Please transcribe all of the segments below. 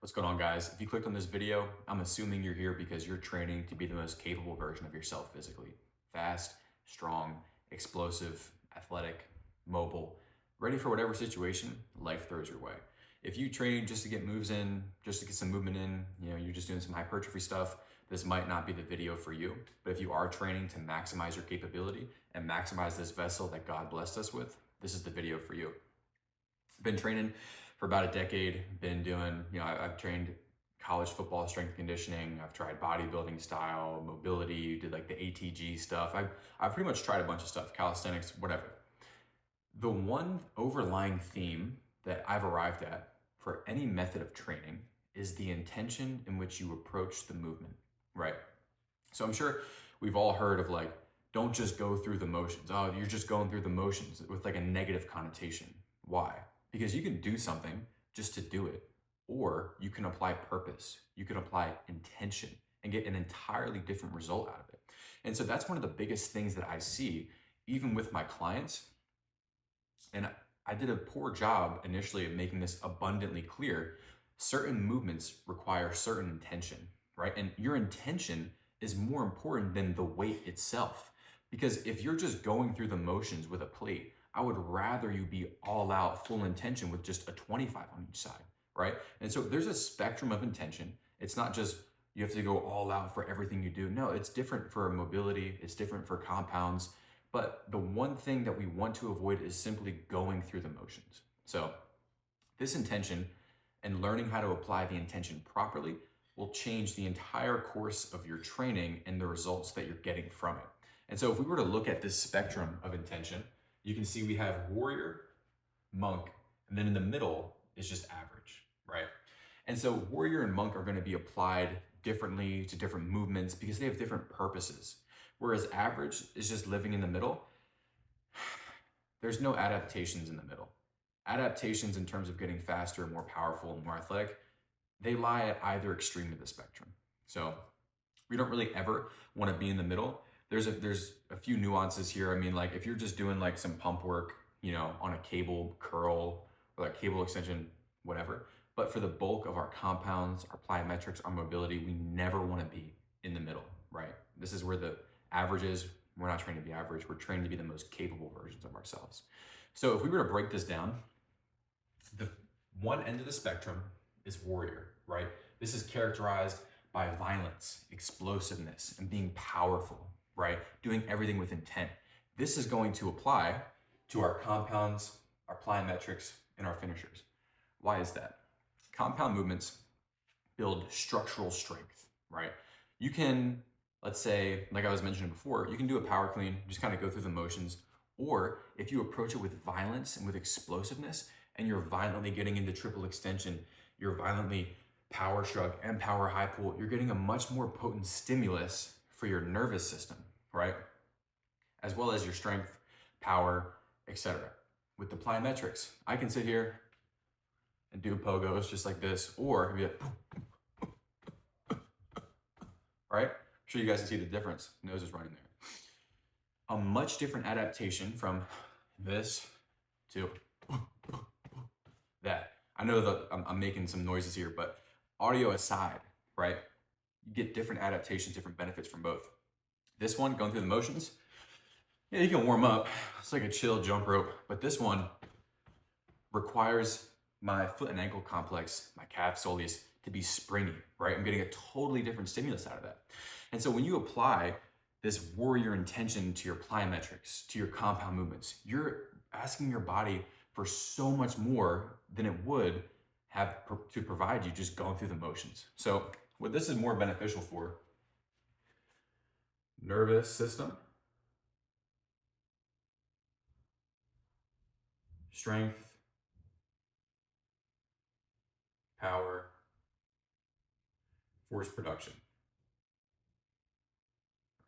What's going on, guys? If you clicked on this video, I'm assuming you're here because you're training to be the most capable version of yourself physically. Fast, strong, explosive, athletic, mobile, ready for whatever situation life throws your way. If you train just to get moves in, just to get some movement in, you're just doing some hypertrophy stuff, this might not be the video for you. But if you are training to maximize your capability and maximize this vessel that God blessed us with, this is the video for you. Been training for about a decade, been doing, I've trained college football strength conditioning. I've tried bodybuilding style, mobility, did like the ATG stuff. I've pretty much tried a bunch of stuff, calisthenics, whatever. The one overlying theme that I've arrived at for any method of training is the intention in which you approach the movement, right? So I'm sure we've all heard of like, don't just go through the motions. Oh, you're just going through the motions with like a negative connotation. Why? Because you can do something just to do it, or you can apply purpose, you can apply intention and get an entirely different result out of it. And so that's one of the biggest things that I see, even with my clients. And I did a poor job initially of making this abundantly clear. Certain movements require certain intention, right? And your intention is more important than the weight itself. Because if you're just going through the motions with a plate, I would rather you be all out, full intention with just a 25 on each side, right? And so there's a spectrum of intention. It's not just you have to go all out for everything you do. No, it's different for mobility. It's different for compounds. But the one thing that we want to avoid is simply going through the motions. So this intention and learning how to apply the intention properly will change the entire course of your training and the results that you're getting from it. And so if we were to look at this spectrum of intention, you can see we have warrior, monk, and then in the middle is just average, right? And so warrior and monk are going to be applied differently to different movements because they have different purposes. Whereas average is just living in the middle. There's no adaptations in the middle. Adaptations in terms of getting faster, more powerful, and more athletic, they lie at either extreme of the spectrum. So we don't really ever want to be in the middle. There's a few nuances here. I mean, like if you're just doing like some pump work, on a cable curl or like cable extension, whatever. But for the bulk of our compounds, our plyometrics, our mobility, we never want to be in the middle, right? This is where the average is. We're not trained to be average. We're trained to be the most capable versions of ourselves. So if we were to break this down, the one end of the spectrum is warrior, right? This is characterized by violence, explosiveness, and being powerful, right? Doing everything with intent. This is going to apply to our compounds, our plyometrics, and our finishers. Why is that? Compound movements build structural strength, right? You can, let's say, like I was mentioning before, you can do a power clean, just kind of go through the motions. Or if you approach it with violence and with explosiveness, and you're violently getting into triple extension, you're violently power shrug and power high pull, you're getting a much more potent stimulus for your nervous system, right? As well as your strength, power, etc. With the plyometrics, I can sit here and do pogos just like this, or be like, right? I'm sure you guys can see the difference. Nose is running there. A much different adaptation from this to that. I know that I'm making some noises here, but audio aside, right? You get different adaptations, different benefits from both. This one, going through the motions, yeah, you can warm up. It's like a chill jump rope, but this one requires my foot and ankle complex, my calf soleus, to be springy, right? I'm getting a totally different stimulus out of that. And so when you apply this warrior intention to your plyometrics, to your compound movements, you're asking your body for so much more than it would have to provide you just going through the motions. So what this is more beneficial for, nervous system, strength, power, force production,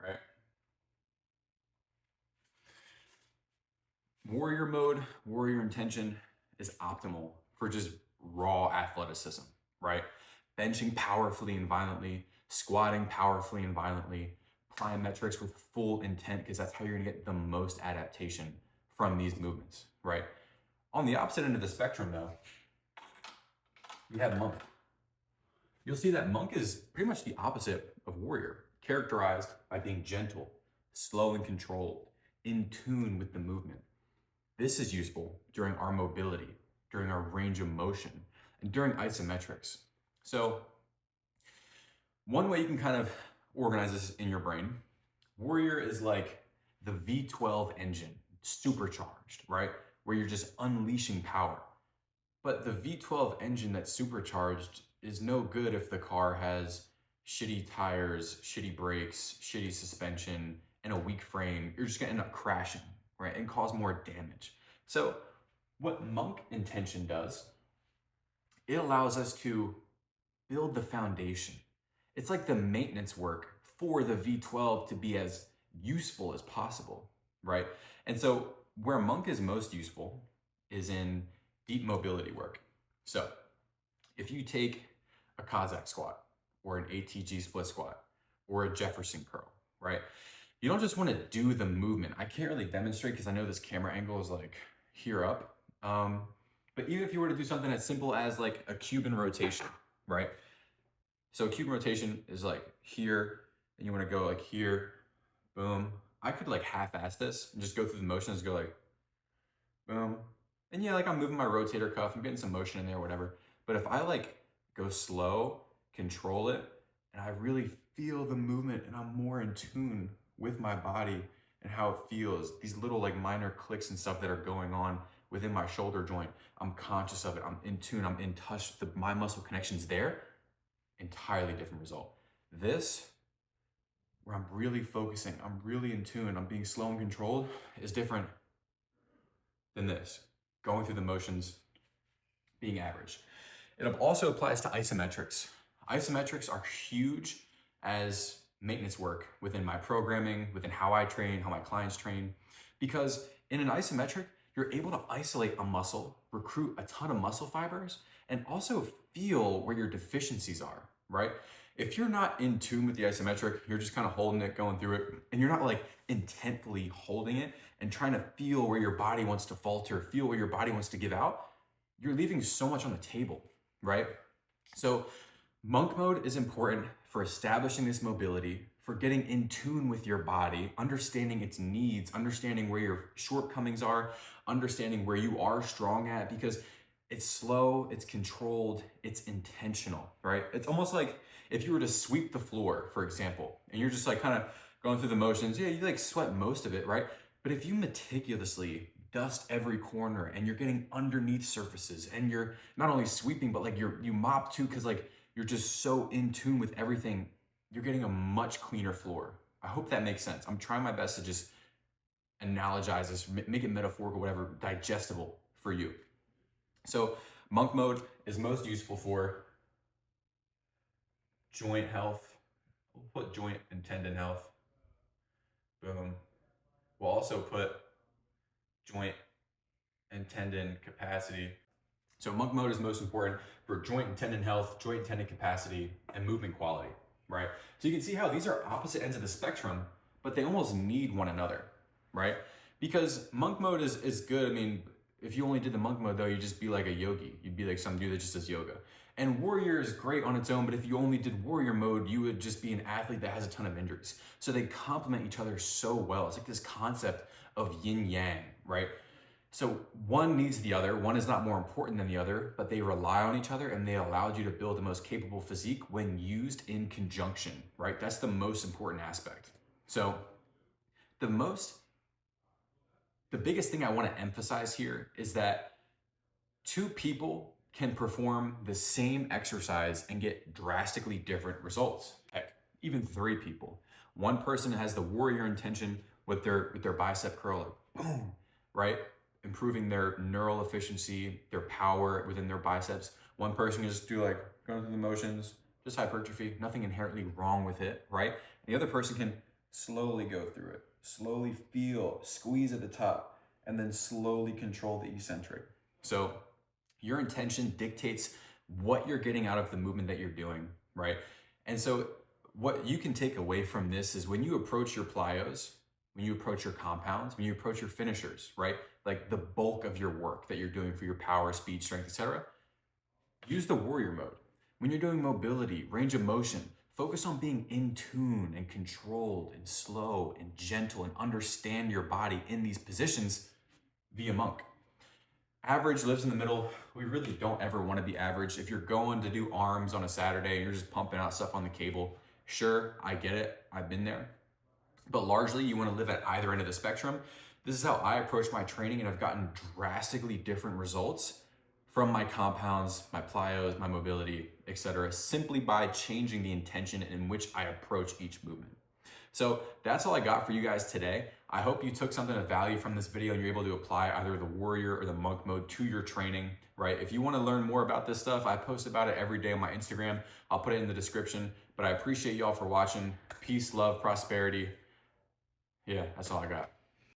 right? Warrior mode, warrior intention is optimal for just raw athleticism, right? Benching powerfully and violently, squatting powerfully and violently, plyometrics with full intent, because that's how you're gonna get the most adaptation from these movements, right? On the opposite end of the spectrum though, we have monk. you'll see that monk is pretty much the opposite of warrior, characterized by being gentle, slow and controlled, in tune with the movement. This is useful during our mobility, during our range of motion, and during isometrics. So one way you can kind of organize this in your brain, warrior is like the V12 engine, supercharged, right? Where you're just unleashing power. But the V12 engine that's supercharged is no good if the car has shitty tires, shitty brakes, shitty suspension, and a weak frame. You're just gonna end up crashing, right? And cause more damage. So what monk intention does, it allows us to build the foundation. It's like the maintenance work for the V12 to be as useful as possible, right? And so where monk is most useful is in deep mobility work. So if you take a Cossack squat or an ATG split squat or a Jefferson curl, right? You don't just want to do the movement. I can't really demonstrate because I know this camera angle is like here up. But even if you were to do something as simple as like a Cuban rotation, right? So Cuban rotation is like here, and you want to go like here, boom. I could like half-ass this and just go through the motions, go like, boom. And yeah, like I'm moving my rotator cuff, I'm getting some motion in there, whatever. But if I like go slow, control it, and I really feel the movement and I'm more in tune with my body and how it feels, these little like minor clicks and stuff that are going on within my shoulder joint, I'm conscious of it, I'm in tune, I'm in touch, my muscle connection's there, entirely different result. This, where I'm really focusing, I'm really in tune, I'm being slow and controlled, is different than this, going through the motions, being average. It also applies to isometrics. Isometrics are huge as maintenance work within my programming, within how I train, how my clients train, because in an isometric, you're able to isolate a muscle, recruit a ton of muscle fibers, and also feel where your deficiencies are, right? If you're not in tune with the isometric, you're just kind of holding it, going through it, and you're not like intently holding it and trying to feel where your body wants to falter, feel where your body wants to give out, you're leaving so much on the table, right? So monk mode is important for establishing this mobility, for getting in tune with your body, understanding its needs, understanding where your shortcomings are, understanding where you are strong at, because it's slow, it's controlled, it's intentional, right? It's almost like if you were to sweep the floor, for example, and you're just like kind of going through the motions, yeah, you like sweat most of it, right? But if you meticulously dust every corner and you're getting underneath surfaces and you're not only sweeping, but like you mop too, because like you're just so in tune with everything, you're getting a much cleaner floor. I hope that makes sense. I'm trying my best to just analogize this, make it metaphorical, whatever, digestible for you. So monk mode is most useful for joint health. We'll put joint and tendon health. Boom. We'll also put joint and tendon capacity. So monk mode is most important for joint and tendon health, joint and tendon capacity, and movement quality, right? So you can see how these are opposite ends of the spectrum, but they almost need one another, right? Because monk mode is good. I mean, if you only did the monk mode though, you'd just be like a yogi. You'd be like some dude that just does yoga. And warrior is great on its own, but if you only did warrior mode, you would just be an athlete that has a ton of injuries. So they complement each other so well. It's like this concept of yin yang, right? So one needs the other. One is not more important than the other, but they rely on each other and they allowed you to build the most capable physique when used in conjunction, right? That's the most important aspect. So the biggest thing I want to emphasize here is that two people can perform the same exercise and get drastically different results. Heck, even three people. One person has the warrior intention with their bicep curl, boom, right? Improving their neural efficiency, their power within their biceps. One person can just do like going through the motions, just hypertrophy, nothing inherently wrong with it, right? The other person can slowly go through it, slowly feel, squeeze at the top, and then slowly control the eccentric. So your intention dictates what you're getting out of the movement that you're doing, right? And so what you can take away from this is when you approach your plyos, when you approach your compounds, when you approach your finishers, right? Like the bulk of your work that you're doing for your power, speed, strength, etc. Use the warrior mode. When you're doing mobility, range of motion, focus on being in tune and controlled and slow and gentle and understand your body in these positions via monk. Average lives in the middle. We really don't ever want to be average. If you're going to do arms on a Saturday and you're just pumping out stuff on the cable, sure, I get it. I've been there. But largely, you want to live at either end of the spectrum. This is how I approach my training, and I've gotten drastically different results from my compounds, my plyos, my mobility, etc., simply by changing the intention in which I approach each movement. So that's all I got for you guys today. I hope you took something of value from this video and you're able to apply either the warrior or the monk mode to your training, right? If you want to learn more about this stuff, I post about it every day on my Instagram. I'll put it in the description, but I appreciate y'all for watching. Peace, love, prosperity. Yeah, that's all I got.